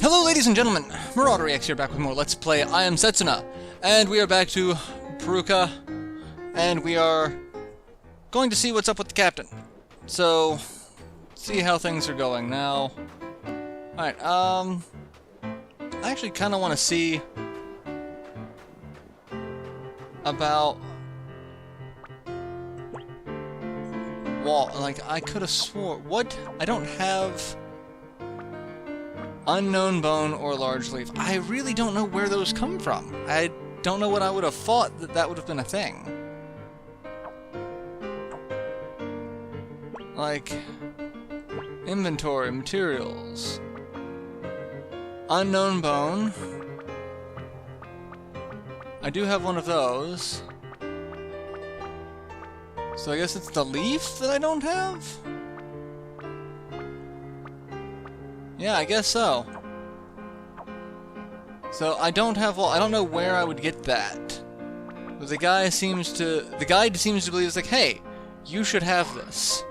Hello ladies and gentlemen, MarauderEX here back with more Let's Play I Am Setsuna, and we are back to Freyja, and we are going to see what's up with the captain. So, see how things are going now. Alright, I actually kind of want to see about wall. Like, I could have swore. What? I don't have unknown bone or large leaf. I really don't know where those come from. I don't know what I would have thought that would have been a thing. Like, inventory, materials, unknown bone. I do have one of those. So I guess it's the leaf that I don't have? Yeah, I guess so. So I don't have, well, I don't know where I would get that. But the guide seems to believe it's like, hey, you should have this.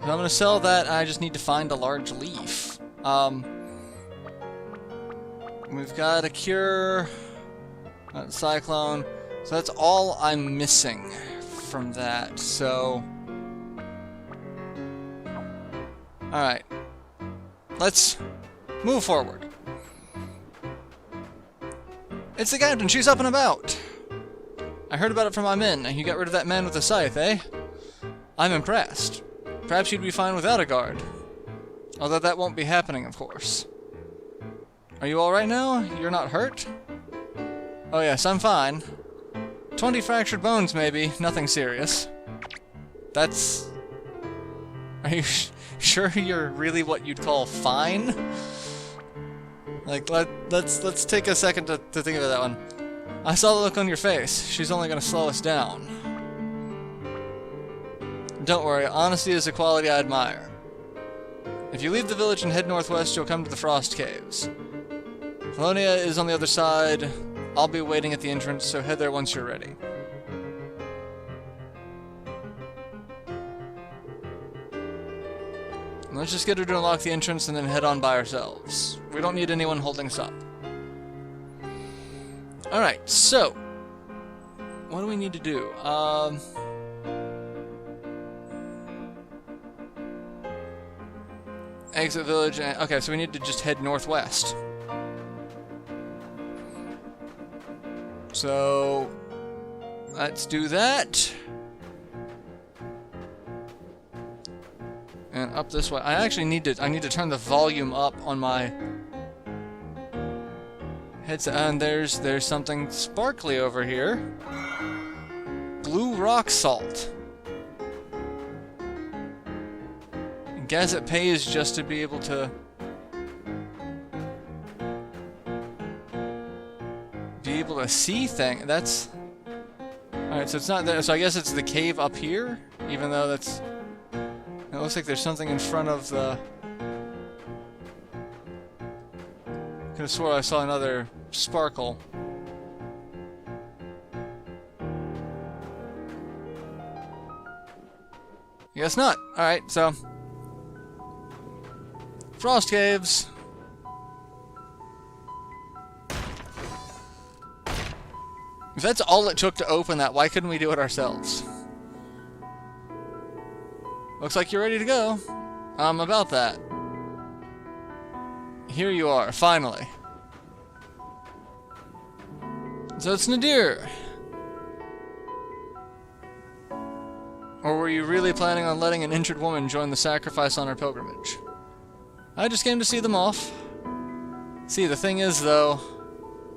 So I'm gonna sell that, and I just need to find a large leaf. We've got a cure, cyclone, so that's all I'm missing from that, so... Alright. Let's move forward. It's the captain, she's up and about! I heard about it from my men. You got rid of that man with the scythe, eh? I'm impressed. Perhaps you'd be fine without a guard. Although that won't be happening, of course. Are you alright now? You're not hurt? Oh yes, I'm fine. 20 fractured bones, maybe. Nothing serious. That's... Are you sure you're really what you'd call fine? Like, let's take a second to think about that one. I saw the look on your face. She's only gonna slow us down. Don't worry, honesty is a quality I admire. If you leave the village and head northwest, you'll come to the Frost Caves. Valonia is on the other side. I'll be waiting at the entrance, so head there once you're ready. Let's just get her to unlock the entrance and then head on by ourselves. We don't need anyone holding us up. Alright, so... what do we need to do? Exit village and... okay, so we need to just head northwest. So... let's do that. And up this way. I need to turn the volume up on my headset. And there's something sparkly over here. Blue rock salt. I guess it pays just to be able to see things. That's alright. So it's not there. So I guess it's the cave up here, even though that's. It looks like there's something in front of the... Could have swore I saw another sparkle. Guess not. Alright, so... Frost Caves. If that's all it took to open that, why couldn't we do it ourselves? Looks like you're ready to go. About that. Here you are, finally. So it's Nadir. Or were you really planning on letting an injured woman join the sacrifice on her pilgrimage? I just came to see them off. See, the thing is, though,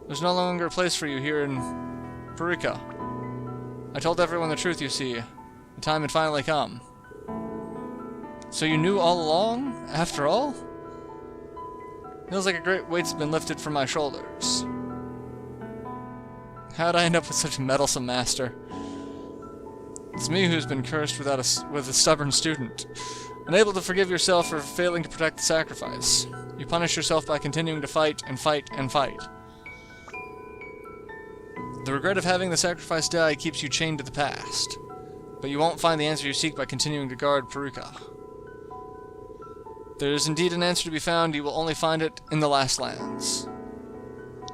there's no longer a place for you here in Freyja. I told everyone the truth, you see. The time had finally come. So you knew all along, after all? Feels like a great weight's been lifted from my shoulders. How'd I end up with such a meddlesome master? It's me who's been cursed with a stubborn student. Unable to forgive yourself for failing to protect the sacrifice. You punish yourself by continuing to fight and fight and fight. The regret of having the sacrifice die keeps you chained to the past. But you won't find the answer you seek by continuing to guard Freyja. There is indeed an answer to be found. You will only find it in the last lands.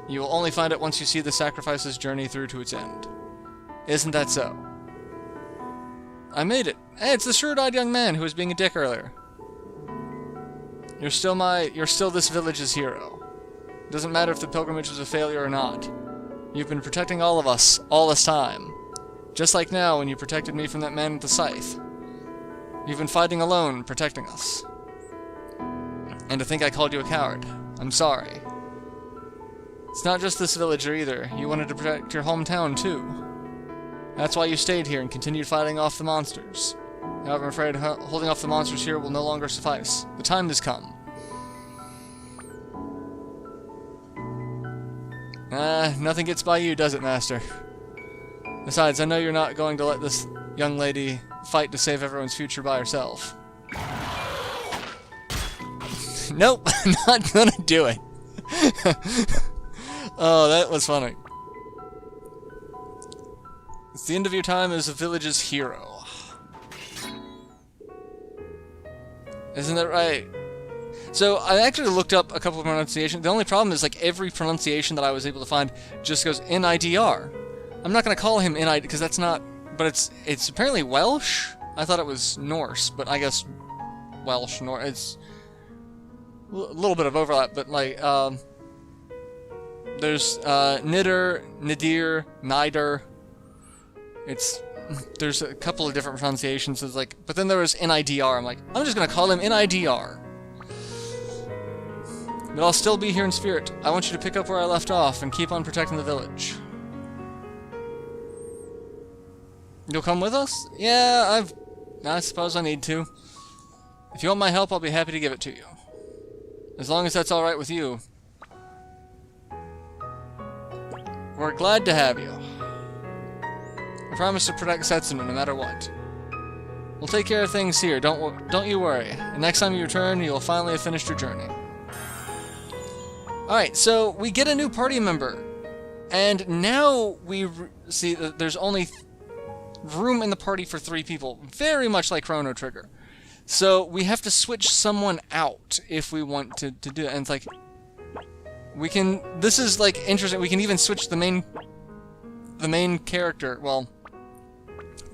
You will only find it once you see the sacrifice's journey through to its end. Isn't that so? I made it. Hey, it's the shrewd-eyed young man who was being a dick earlier. You're still this village's hero. Doesn't matter if the pilgrimage was a failure or not. You've been protecting all of us, all this time. Just like now when you protected me from that man with the scythe. You've been fighting alone, protecting us. And to think I called you a coward. I'm sorry. It's not just this villager either. You wanted to protect your hometown too. That's why you stayed here and continued fighting off the monsters. However, I'm afraid holding off the monsters here will no longer suffice. The time has come. Nothing gets by you, does it, Master? Besides, I know you're not going to let this young lady fight to save everyone's future by herself. Nope, not gonna do it. Oh, that was funny. It's the end of your time as a village's hero. Isn't that right? So, I actually looked up a couple of pronunciations. The only problem is, like, every pronunciation that I was able to find just goes N-I-D-R. I'm not going to call him N-I-D, because that's not... But it's apparently Welsh? I thought it was Norse, but I guess Welsh, Norse... It's a little bit of overlap, but, like, there's, Nidder, Nadir, Nider. There's a couple of different pronunciations. It's like, but then there was N-I-D-R. I'm like, I'm just going to call him N-I-D-R. But I'll still be here in spirit. I want you to pick up where I left off and keep on protecting the village. You'll come with us? Yeah, I suppose I need to. If you want my help, I'll be happy to give it to you. As long as that's alright with you. We're glad to have you. I promise to protect Setsuna no matter what. We'll take care of things here, don't you worry. And next time you return, you'll finally have finished your journey. Alright, so we get a new party member. And now we see that there's only room in the party for 3 people. Very much like Chrono Trigger. So we have to switch someone out if we want to do it. And it's like... This is like interesting. We can even switch the main character. Well,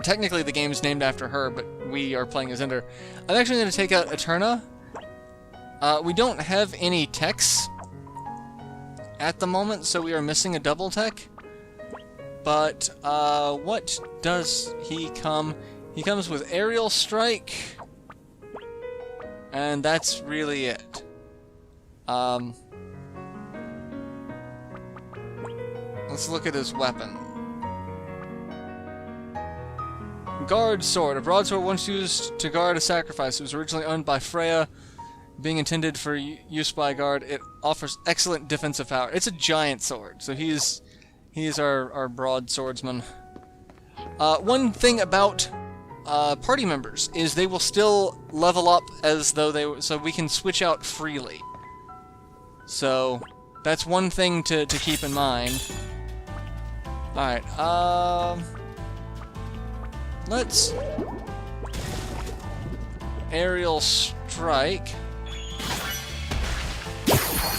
technically the game is named after her, but we are playing as Ender. I'm actually going to take out Eterna. We don't have any techs at the moment, so we are missing a double tech. But, what does he come? He comes with Aerial Strike. And that's really it. Let's look at his weapon. Guard Sword. A broadsword once used to guard a sacrifice. It was originally owned by Freyja. Being intended for use by a guard, it offers excellent defensive power. It's a giant sword, so he is our broadswordsman. One thing about party members is they will still level up as though so we can switch out freely. So that's one thing to keep in mind. Alright, let's Aerial Strike.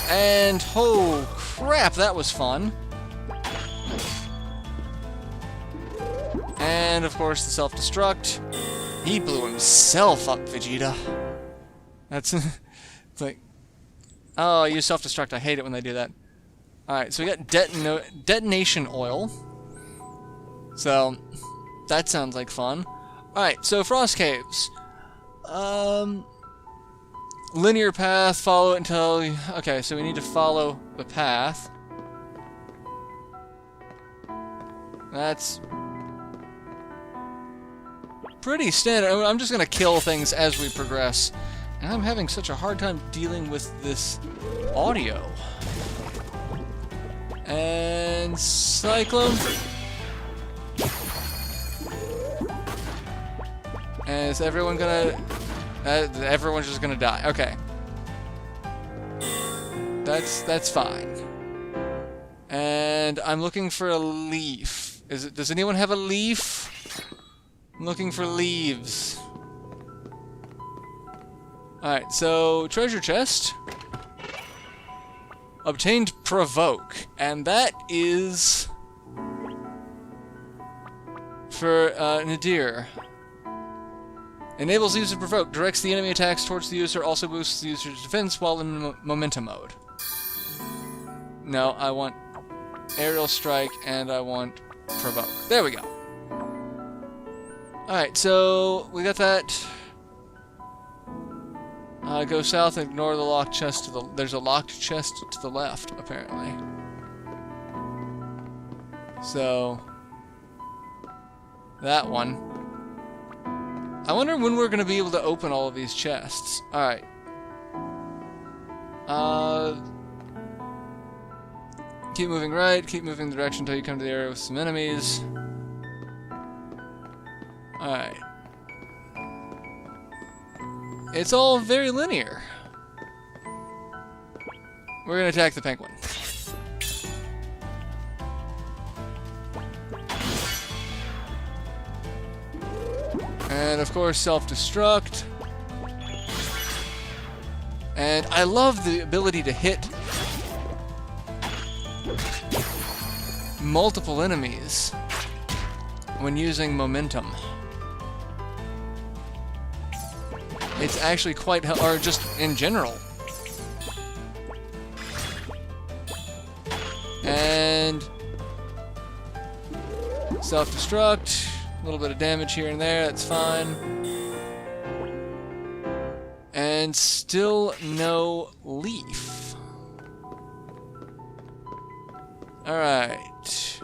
And, oh crap, that was fun. And, of course, the self-destruct. He blew himself up, Vegeta. That's... it's like... Oh, you self-destruct. I hate it when they do that. Alright, so we got detonation oil. So, that sounds like fun. Alright, so Frost Caves. Linear path, follow it until... Okay, so we need to follow the path. That's... pretty standard. I'm just gonna kill things as we progress. And I'm having such a hard time dealing with this audio. And... Cyclone. And is everyone gonna... everyone's just gonna die. Okay. That's fine. And I'm looking for a leaf. Does anyone have a leaf? I'm looking for leaves. Alright, so treasure chest. Obtained provoke. And that is for Nadir. Enables the user to provoke. Directs the enemy attacks towards the user. Also boosts the user's defense while in momentum mode. No, I want aerial strike and I want provoke. There we go. Alright, so we got that. Go south and ignore the locked chest to the... There's a locked chest to the left, apparently. So... that one. I wonder when we're going to be able to open all of these chests. Alright. Keep moving right, keep moving the direction until you come to the area with some enemies. Alright. It's all very linear. We're gonna attack the penguin. And of course, self-destruct. And I love the ability to hit multiple enemies when using momentum. It's actually quite, or just in general. And self-destruct, a little bit of damage here and there, that's fine. And still no leaf. Alright.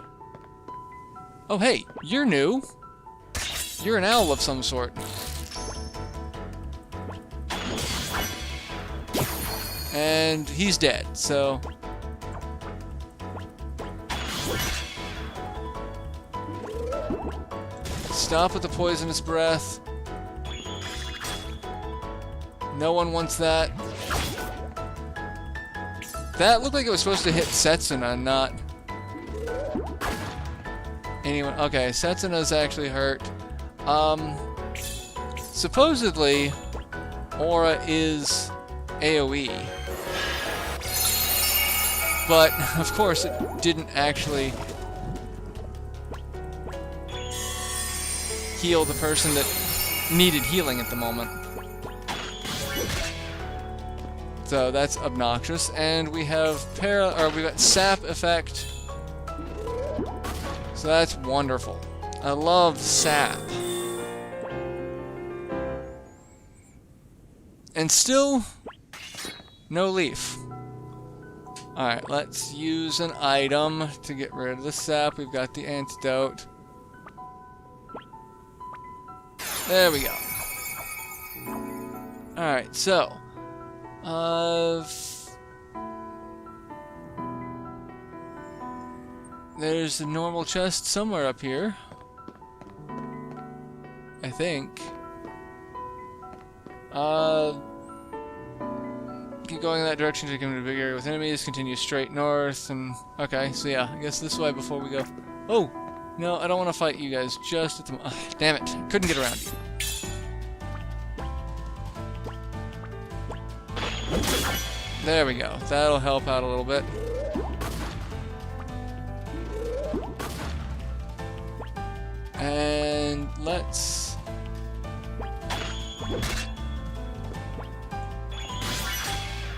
Oh hey, you're new. You're an owl of some sort. And he's dead, so... Stop with the poisonous breath. No one wants that. That looked like it was supposed to hit Setsuna, not... anyone. Okay, Setsuna's actually hurt. Supposedly, Aura is AoE. But, of course, it didn't actually heal the person that needed healing at the moment. So that's obnoxious. And we have we got sap effect. So that's wonderful. I love sap. And still, no leaf. Alright, let's use an item to get rid of the sap. We've got the antidote. There we go. Alright, so... there's a normal chest somewhere up here. I think. Keep going in that direction to come to a big area with enemies. Continue straight north, and... okay, so yeah, I guess this way before we go... oh! No, I don't want to fight you guys just at the... damn it, couldn't get around you. There we go. That'll help out a little bit. And let's...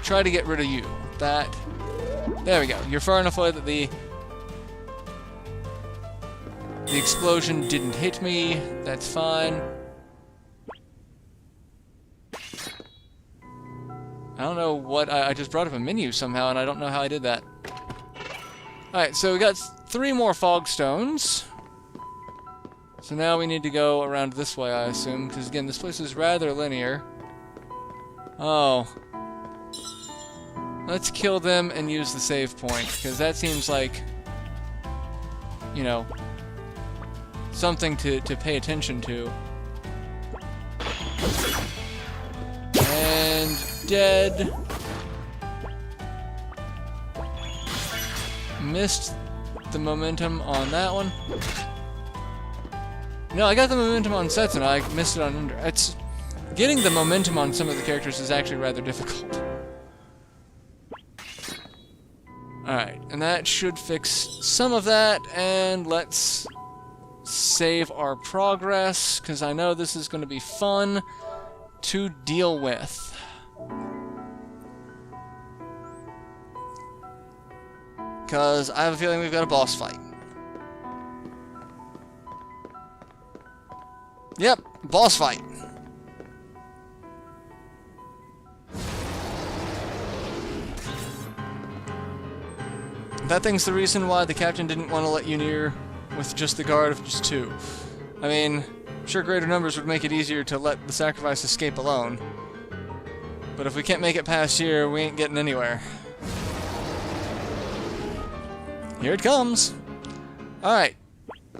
try to get rid of you. That... there we go. You're far enough away that the explosion didn't hit me. That's fine. I don't know what... I just brought up a menu somehow, and I don't know how I did that. Alright, so we got 3 more fog stones. So now we need to go around this way, I assume, because again, this place is rather linear. Oh. Let's kill them and use the save point, because that seems like, you know, something to pay attention to. And dead. Missed the momentum on that one. No, I got the momentum on Setsuna. I missed it on Under. It's Getting the momentum on some of the characters is actually rather difficult. Alright, and that should fix some of that, and let's save our progress, because I know this is going to be fun to deal with. Because I have a feeling we've got a boss fight. Yep, boss fight. That thing's the reason why the captain didn't want to let you near with just the guard of just 2. I mean, sure, greater numbers would make it easier to let the sacrifice escape alone. But if we can't make it past here, we ain't getting anywhere. Here it comes! Alright.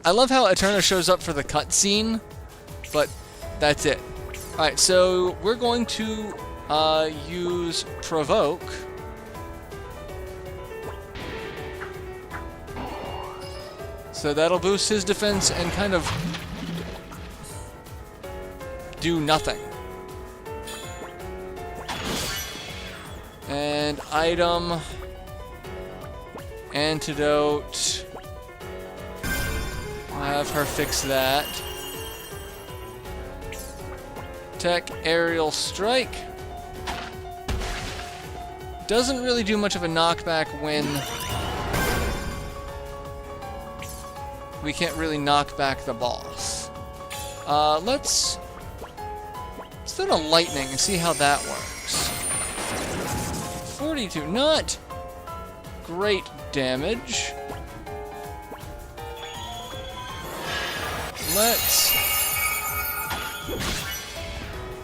I love how Eterna shows up for the cutscene, but that's it. Alright, so we're going to use Provoke. So that'll boost his defense and kind of do nothing. And item, antidote, I'll have her fix that. Tech, aerial strike. Doesn't really do much of a knockback when we can't really knock back the boss. Let's throw a lightning and see how that works. 42, not great damage.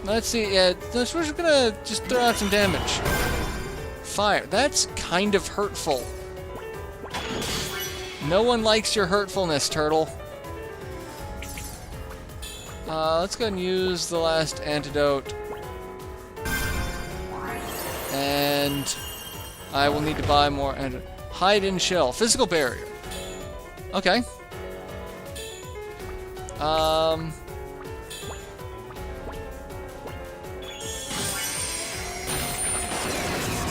Let's see, yeah, we're just gonna just throw out some damage. Fire, that's kind of hurtful. No one likes your hurtfulness, turtle. Let's go ahead and use the last antidote. And I will need to buy more antidote. Hide in shell. Physical barrier. Okay.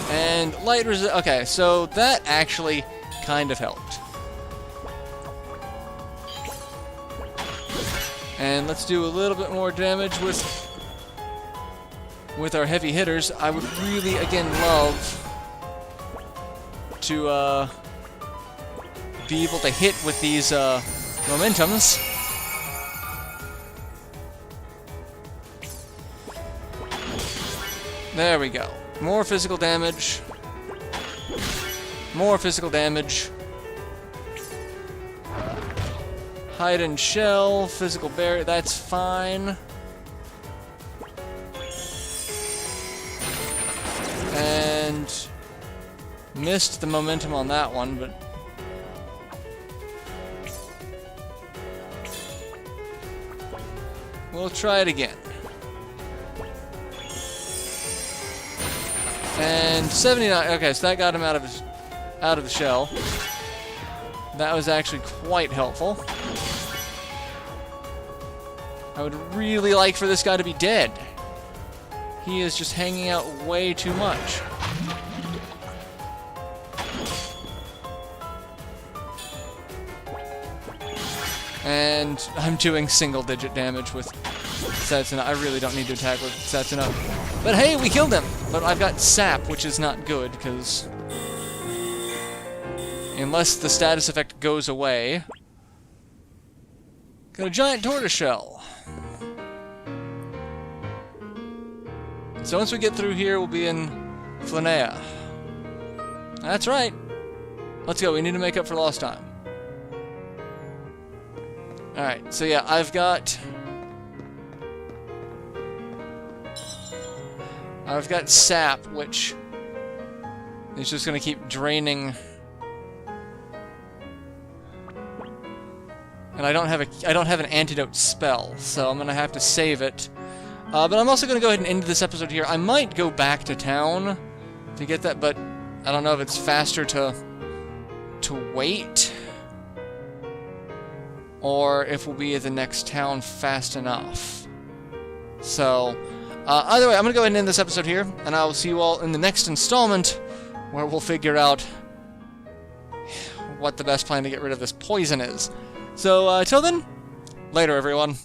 And light resist. Okay, so that actually kind of helped. And let's do a little bit more damage with our heavy hitters. I would really, again, love to be able to hit with these momentums. There we go. More physical damage. More physical damage. Hide and shell, physical barrier, that's fine. And missed the momentum on that one, but we'll try it again. And 79, okay, so that got him out of the shell. That was actually quite helpful. I would really like for this guy to be dead. He is just hanging out way too much. And I'm doing single-digit damage with Setsuna. I really don't need to attack with Setsuna. But hey, we killed him! But I've got sap, which is not good, because unless the status effect goes away. Got a giant tortoise shell. So once we get through here, we'll be in Freyja. That's right. Let's go. We need to make up for lost time. Alright, so yeah, I've got sap, which is just going to keep draining. And I don't have an antidote spell, so I'm going to have to save it. But I'm also going to go ahead and end this episode here. I might go back to town to get that, but I don't know if it's faster to wait, or if we'll be at the next town fast enough. So Either way, I'm going to go ahead and end this episode here, and I will see you all in the next installment, where we'll figure out what the best plan to get rid of this poison is. So, till then, later everyone.